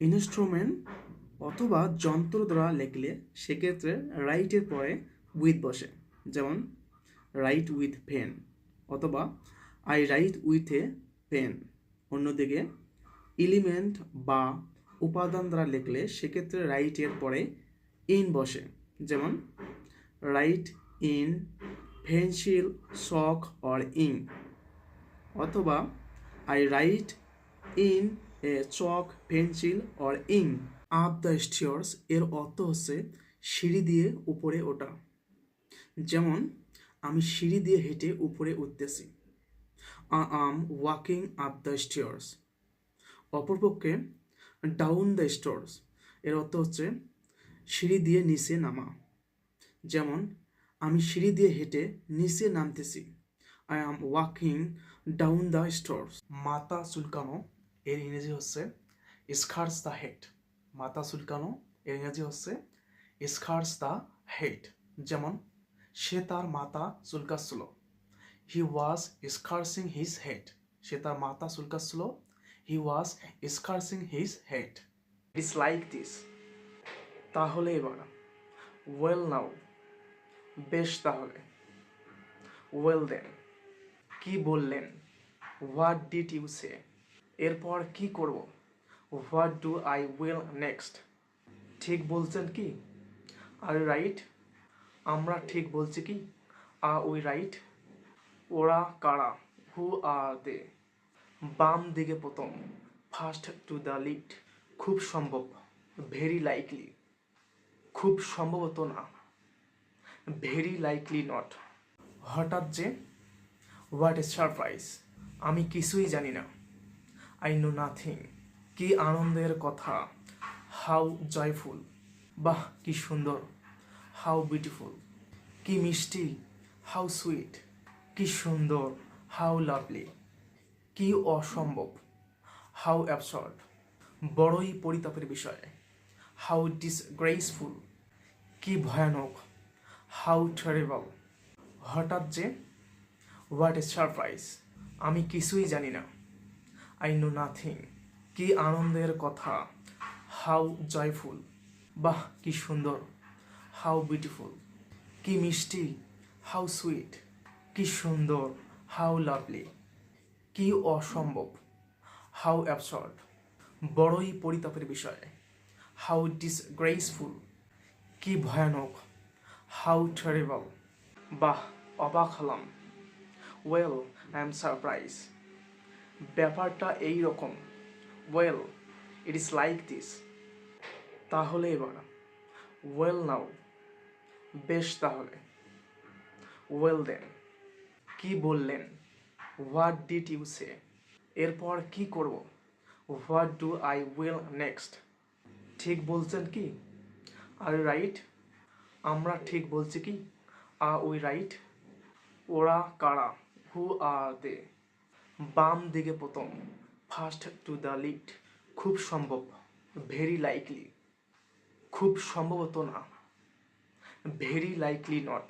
Instrument অথবা যন্ত্র দ্বারা লিখলে সেক্ষেত্রে রাইটের পরে উইথ বসে, যেমন রাইট উইথ পেন অথবা I write with a pen. অন্যদিকে এলিমেন্ট বা উপাদান দ্বারা লিখলে সেক্ষেত্রে রাইটের পরে ইন বসে, যেমন write in pencil chalk or ink অথবা I write in a chalk pencil or ink. Up the stairs এর অর্থ হচ্ছে সিঁড়ি দিয়ে উপরে ওঠা, যেমন আমি সিঁড়ি দিয়ে হেঁটে উপরে উঠতেছি, I am walking up the stairs. অপরপক্ষে ডাউন দ্য স্টেয়ার্স এর অর্থ হচ্ছে সিঁড়ি দিয়ে নিচে নামা, যেমন আমি সিঁড়ি দিয়ে হেঁটে নিচে নামতেছি, I am walking down the stairs. মাথা চুলকানো এর ইংরেজি হচ্ছে স্কার্স দ্য হেড। মাথা চুলকানো এর ইংরেজি হচ্ছে স্কার্স দ্য হেড, যেমন সে তার মাথা চুলকাচ্ছিল, he was scratching his head. সে তার মাথা চুলকাচ্ছিল, he was scratching his head. It's like this, তাহলে এবার। ওয়েল নাও, বেশ তাহলে। ওয়েল দেন, কি বললেন। হোয়াট ডিড ইউ সে, এরপর কি করব। What do I will next, ঠিক বলছেন কি। আর রাইট, আমরা ঠিক বলছি কি। আর উই রাইট, ওরা কারা, হু আর দে। বাম দিকে প্রথম, ফার্স্ট টু দ্য লিফট, খুব সম্ভব, ভেরি লাইকলি, খুব সম্ভবত না, ভেরি লাইকলি নট। হঠাৎ যে, হোয়াট এ সারপ্রাইজ, আমি কিছুই জানি না, আই নো নাথিং, কি আনন্দের কথা, হাউ জয়ফুল, বাহ কি সুন্দর, হাউ বিউটিফুল, কি মিষ্টি, হাউ সুইট, কি সুন্দর, হাউ লাভলি, কি অসম্ভব, হাউ অ্যাবসার্ড, বড়ই পরিতাপের বিষয়, হাউ ডিসগ্রেসফুল, কি ভয়ানক, হাউ টেরিবল। হঠাৎ যে, হোয়াট এ সারপ্রাইজ, আমি কিছুই জানি না, আই নো নাথিং, কি আনন্দের কথা, হাউ জয়ফুল, বাহ কি সুন্দর, হাউ বিউটিফুল, কি মিষ্টি, হাউ সুইট, কি সুন্দর, হাউ লাভলি, কি অসম্ভব, হাউ অ্যাবসার্ড, বড়ই পরিতাপের বিষয়, হাউ ডিসগ্রেসফুল, কি ভয়ানক, হাউ টেরিবল, বাহ অবাক হলাম, ওয়েল আই এম সারপ্রাইজ, ব্যাপারটা এই রকম, well it is like this, তাহলে এবার। ওয়েল নাও, বেশ তাহলে। ওয়েল দেন, কি বললেন। হোয়াট ডিড ইউ সে, এরপর কি করব। What do I will next, ঠিক বলছেন কি। আর রাইট, আমরা ঠিক বলছি কি। আর উই রাইট, ওরা কারা, হু আর দে। বাম দিকে প্রথম, ফার্স্ট টু দ্য লিফট, খুব সম্ভব, ভেরি লাইকলি, খুব সম্ভবত না, ভেরি লাইকলি নট।